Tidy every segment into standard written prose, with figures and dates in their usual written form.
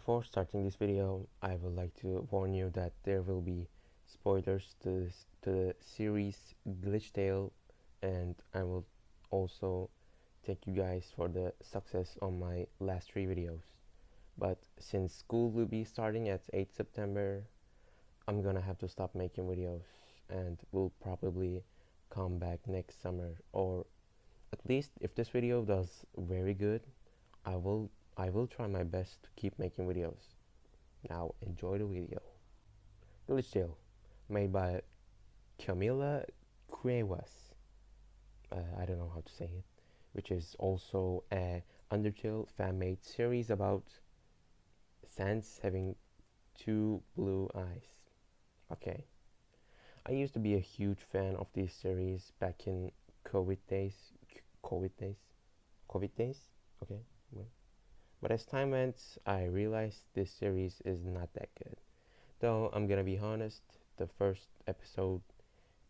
Before starting this video, I would like to warn you that there will be spoilers to the series Glitchtale, and I will also thank you guys for the success on my last 3 videos. But since school will be starting at 8 September, I'm gonna have to stop making videos and will probably come back next summer, or at least if this video does very good, I will I will try my best to keep making videos. Now enjoy the video. Glitchtale, made by Camila Cuevas. I don't know how to say it, which is also a Undertale fan-made series about Sans having two blue eyes. Okay, I used to be a huge fan of this series back in COVID days. COVID days. COVID days. Okay. Well, but as time went, I realized this series is not that good. Though I'm gonna be honest, the first episode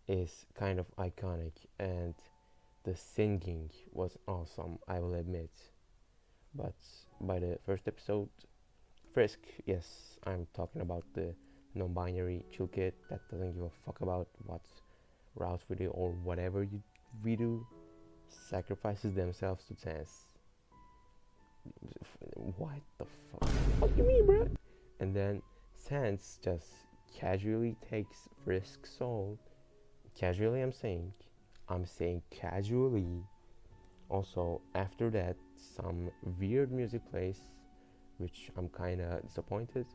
is kind of iconic and the singing was awesome, I will admit. But by the first episode, Frisk, yes, I'm talking about the non binary chill kid that doesn't give a fuck about what routes we do or whatever we do, sacrifices themselves to Sans. What the fuck? What you mean, bro? And then Sans just casually takes Frisk's soul. Casually, I'm saying casually. Also, after that, some weird music plays, which I'm kinda disappointed.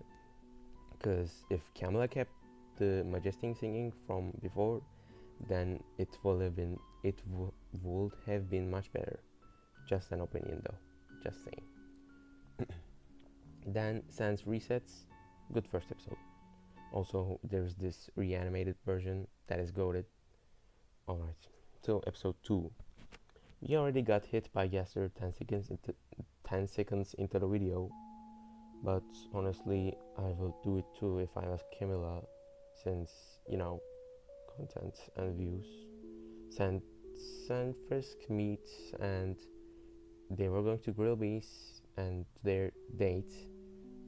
Because if Kamala kept the majestic singing from before, then would have been much better. Just an opinion, though. Just saying. Then Sans resets. Good first episode. Also, there's this reanimated version that is goated. Alright, so episode 2. We already got hit by Gaster 10 seconds into the video, but honestly, I will do it too if I was Camilla, since, content and views. San Frisk meets and they were going to grill bees and their date,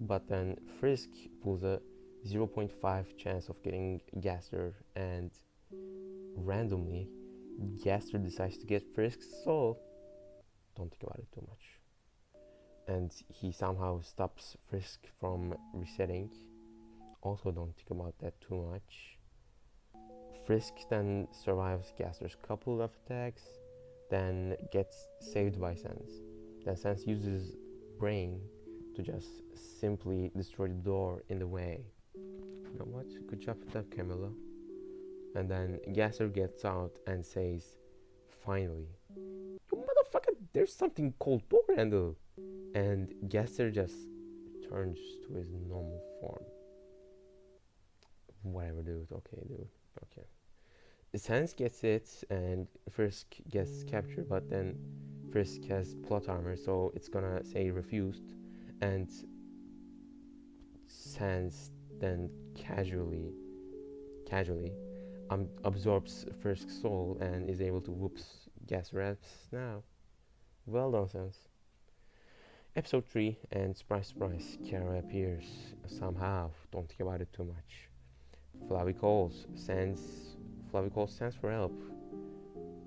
but then Frisk pulls a 0.5 chance of getting Gaster, and randomly Gaster decides to get Frisk's soul. Don't think about it too much. And he somehow stops Frisk from resetting. Also don't think about that too much. Frisk then survives Gaster's couple of attacks, then gets saved by Sans. Then Sans uses Brain to just simply destroy the door in the way. You know what? Good job with that, Camilla. And then Gaster gets out and says, finally, you motherfucker, there's something called door handle. And Gaster just turns to his normal form. Whatever, dude. Okay, dude. Okay. Sans gets it and Frisk gets captured, but then Frisk has plot armor, so it's gonna say refused. And Sans then casually absorbs Frisk's soul and is able to whoops gas raps now. Well done, Sans. Episode 3, and surprise, Kara appears somehow. Don't think about it too much. Flavi calls Sans for help,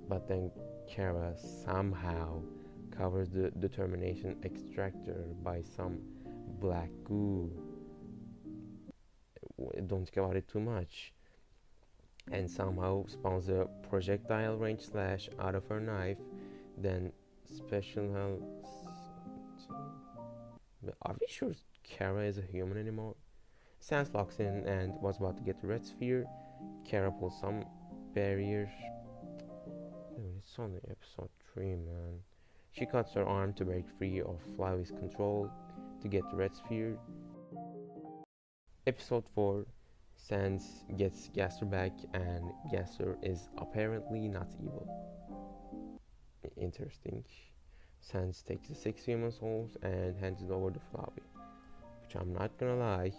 but then Kara somehow covers the determination extractor by some black goo. Don't think about it too much. And somehow spawns a projectile range slash out of her knife. Then special. Are we sure Kara is a human anymore? Sans locks in and was about to get the red sphere. Kara pulls some barriers. Dude, it's only episode 3, man. She cuts her arm to break free of Flavi's control to get the red sphere. Episode 4. Sans gets Gaster back, and Gaster is apparently not evil. Interesting. Sans takes the 6 human souls and hands it over to Flavi. Which I'm not gonna lie,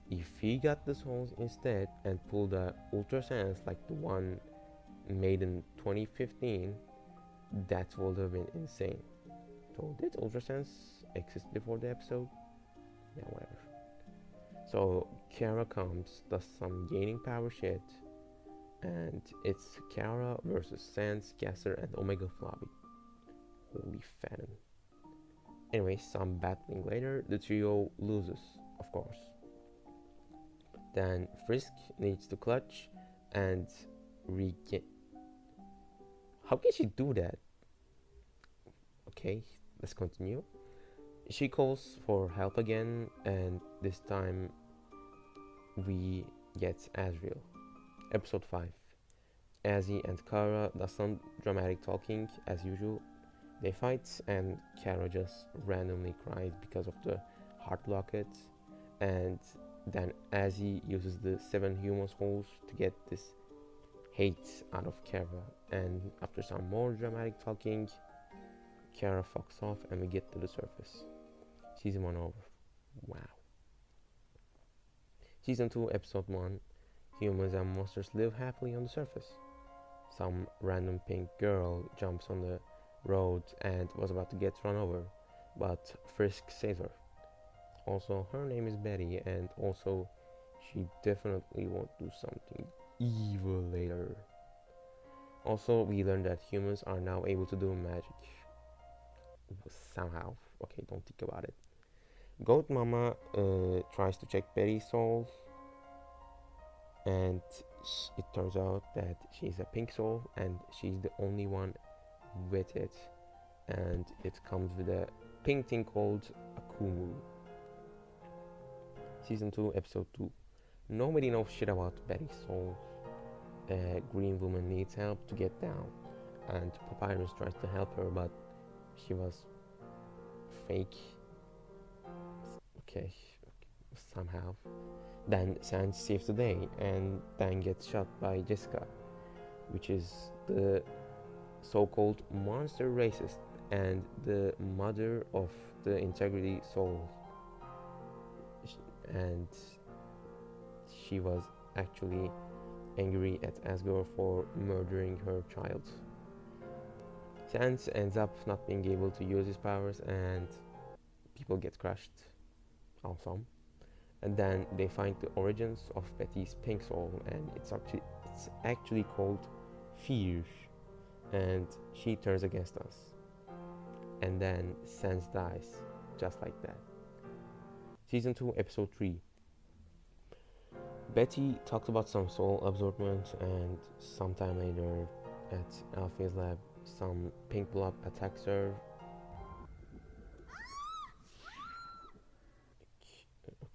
if he got the souls instead and pulled a Ultra Sans like the one made in 2015, that would have been insane. So did Ultra Sans exist before the episode? Yeah, whatever. So Kara comes, does some gaining power shit, and it's Kara versus Sans, Gasser, and Omega Floppy. Holy fatten. Anyway, some battling later, the trio loses, of course. Then Frisk needs to clutch and regain. How can she do that? Okay, let's continue. She calls for help again, and this time we get Azrael. Episode 5. Azzy and Kara does some dramatic talking as usual. They fight, and Kara just randomly cries because of the heart locket. And then Azzy uses the 7 human souls to get this hate out of Kara. And after some more dramatic talking, Kara fucks off, and we get to the surface. Season 1 over. Wow. Season 2, Episode 1. Humans and monsters live happily on the surface. Some random pink girl jumps on the road and was about to get run over, but Frisk saves her. Also, her name is Betty, and also, she definitely won't do something evil later. Also, we learned that humans are now able to do magic. Somehow. Okay, don't think about it. Goat Mama tries to check Betty's soul, and it turns out that she's a pink soul, and she's the only one with it. And it comes with a pink thing called Akumu. Season 2, Episode 2. Nobody knows shit about Betty's soul. A green woman needs help to get down, and Papyrus tries to help her, but she was fake. Okay, somehow. Then Sans saves the day, and then gets shot by Jessica, which is the so-called monster racist and the mother of the integrity soul. And she was actually angry at Asgore for murdering her child. Sans ends up not being able to use his powers, and people get crushed. Awesome. And then they find the origins of Betty's pink soul, and it's actually called Fear, and she turns against us. And then Sans dies, just like that. Season 2, Episode 3. Betty talks about some soul absorbment, and sometime later at Alfie's lab, some pink blob attacks her.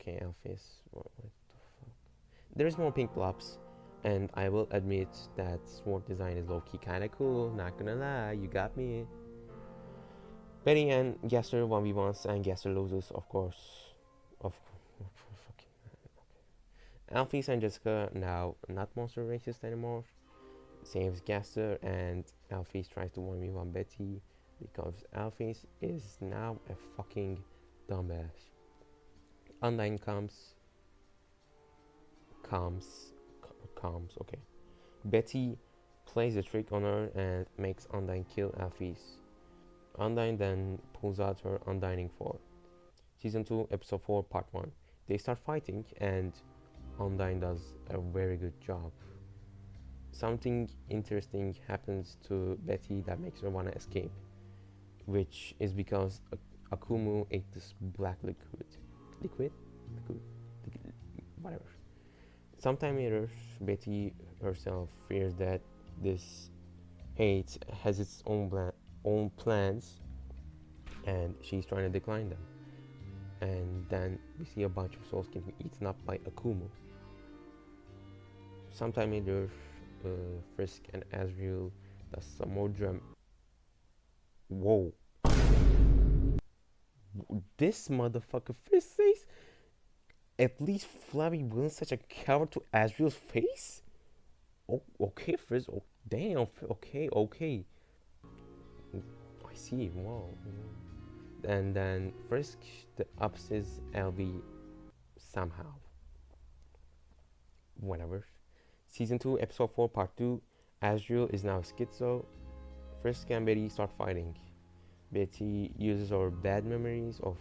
Okay, Alfie's. What the fuck? There's more pink blobs, and I will admit that sword design is low key kinda cool, not gonna lie, you got me. Betty and Gaster 1v1s, and Gaster loses, of course. Of fucking. Alphys and Jessica, now not monster racist anymore, saves Gaster, and Alphys tries to 1v1 Betty because Alphys is now a fucking dumbass. Undyne comes, okay. Betty plays a trick on her and makes Undyne kill Alphys. Undyne then pulls out her Undying 4. Season 2, Episode 4, Part 1. They start fighting, and Undyne does a very good job. Something interesting happens to Betty that makes her want to escape, which is because Akumu ate this black liquid, whatever. Sometime later, Betty herself fears that this hate has its own plans, and she's trying to decline them. And then we see a bunch of souls getting eaten up by Akumu. Sometime later, Frisk and Azrael does some more Whoa. This motherfucker Frisk says, at least Flabby wasn't such a coward to Azrael's face? Oh, okay, Frisk. Oh, damn. Okay. I see. Wow. And then Frisk ups his LV somehow. Whatever. Season 2, Episode 4, Part 2. Azrael is now schizo. Frisk and Betty start fighting. Betty uses her bad memories of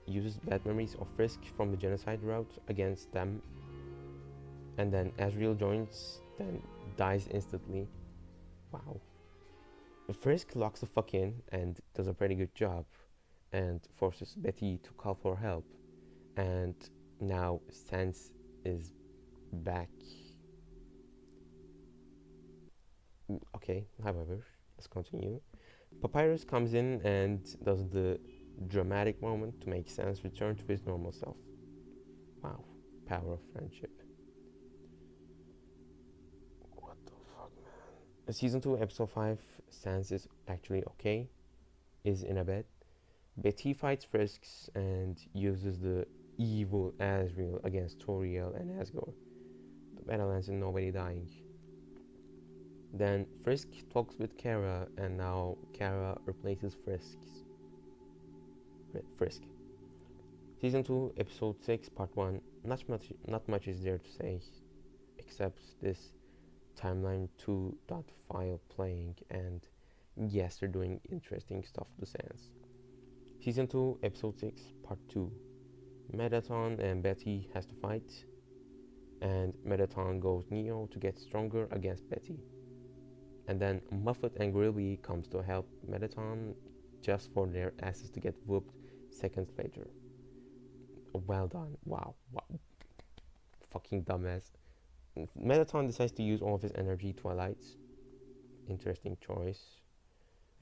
uses bad memories of Frisk from the genocide route against them, and then Azrael joins, then dies instantly. Wow. Frisk locks the fuck in and does a pretty good job, and forces Betty to call for help. And now Sans is back. Okay, however, let's continue. Papyrus comes in and does the dramatic moment to make Sans return to his normal self. Wow, power of friendship. What the fuck, man? Season 2, episode 5, Sans is actually okay, is in a bed. Betty fights Frisks and uses the evil Azrael against Toriel and Asgore. The battle ends in nobody dying. Then Frisk talks with Kara, and now Kara replaces Frisk. Season 2, episode 6, part 1. Not much is there to say, except this timeline 2 dot file playing, and yes, they're doing interesting stuff to Sans. Season 2, episode 6, part 2. Mettaton and Betty has to fight, and Mettaton goes Neo to get stronger against Betty. And then Muffet and Grilby comes to help Mettaton just for their asses to get whooped seconds later. Well done. Wow. Fucking dumbass. Mettaton decides to use all of his energy Twilights. Interesting choice.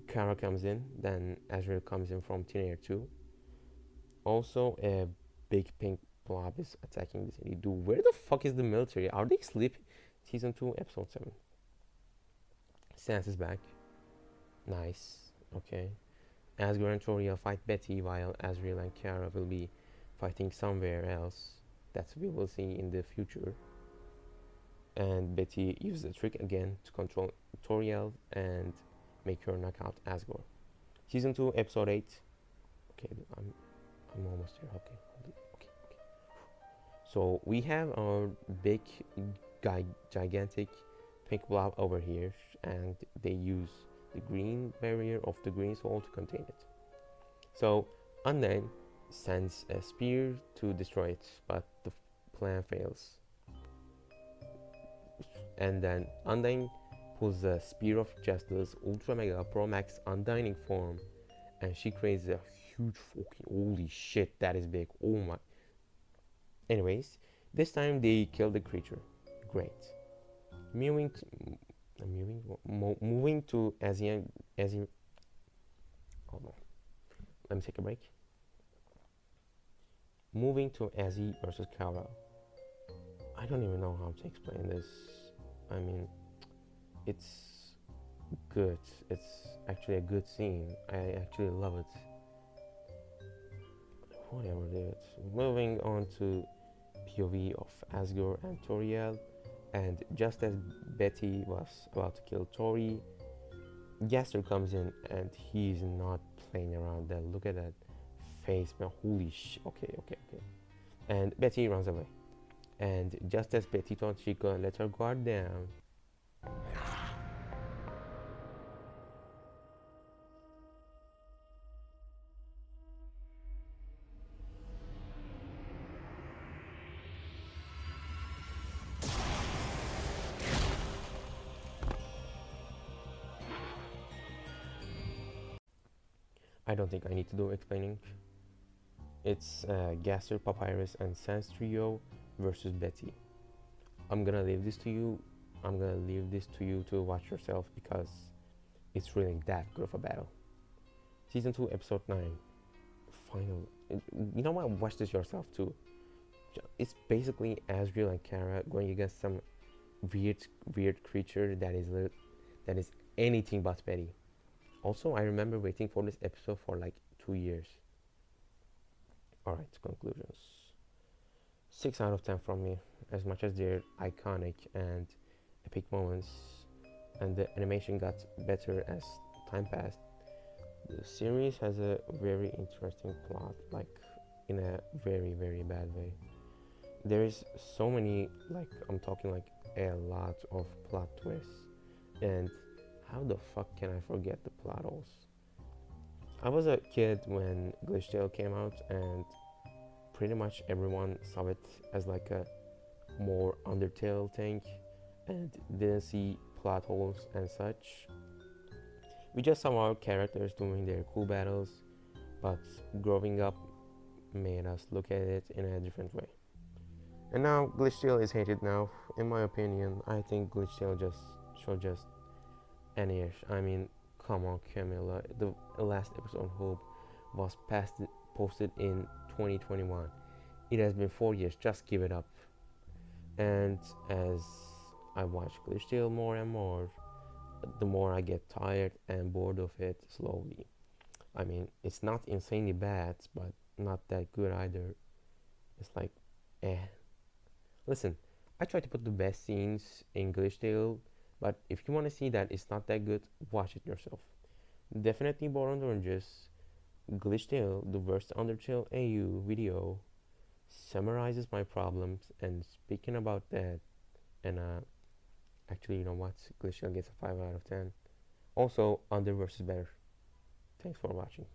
Kara comes in, then Azrael comes in from Thin Air 2. Also, a big pink blob is attacking the city. Dude, where the fuck is the military? Are they sleeping? Season 2, episode 7. Sans is back. Nice. Okay. Asgore and Toriel fight Betty, while Azrael and Kara will be fighting somewhere else that we will see in the future. And Betty uses the trick again to control Toriel and make her knock out Asgore. Season 2, episode 8. Okay, I'm almost here. Okay. So we have our big, gigantic pink blob over here, and they use the green barrier of the green soul to contain it. So Undyne sends a spear to destroy it, but the plan fails. And then Undyne pulls the Spear of Justice Ultra Mega Pro Max Undying form, and she creates a huge fucking holy shit, that is big. Oh my. Anyways, this time they kill the creature. Great. Moving to Asian. Hold on. Let me take a break. Moving to Azzy versus Kara. I don't even know how to explain this. I mean, it's good. It's actually a good scene. I actually love it. Whatever it is. Moving on to POV of Asgore and Toriel. And just as Betty was about to kill Tori, Gaster comes in and he's not playing around. Then look at that face, man. Holy shit. Okay. And Betty runs away. And just as Betty thought she could let her guard down, I don't think I need to do explaining. It's Gaster, Papyrus, and Sans trio versus Betty. I'm gonna leave this to you. I'm gonna leave this to you to watch yourself because it's really that good of a battle. Season 2, episode 9. Final. You know what? Watch this yourself too. It's basically Azrael and Kara going against some weird creature that is anything but Betty. Also, I remember waiting for this episode for like 2 years. Alright, conclusions. 6 out of 10 from me. As much as they're iconic and epic moments, and the animation got better as time passed, the series has a very interesting plot, like in a very bad way. There is so many, like I'm talking like a lot of plot twists, and how the fuck can I forget the plot holes? I was a kid when Glitchtale came out, and pretty much everyone saw it as like a more Undertale thing and didn't see plot holes and such. We just saw our characters doing their cool battles, but growing up made us look at it in a different way. And now Glitchtale is hated now. In my opinion, I think Glitchtale just should just end here. I mean, come on, Camilla. The last episode Hope was posted in 2021. It has been 4 years. Just give it up. And as I watch Glitchtale more and more, the more I get tired and bored of it slowly. I mean, it's not insanely bad, but not that good either. It's like, eh. Listen, I try to put the best scenes in Glitchtale, but if you want to see that it's not that good, watch it yourself. Definitely Born Oranges, Glitchtale, the worst Undertale AU video, summarizes my problems. And speaking about that, and actually, you know what? Glitchtale gets a 5 out of 10. Also, Underverse is better. Thanks for watching.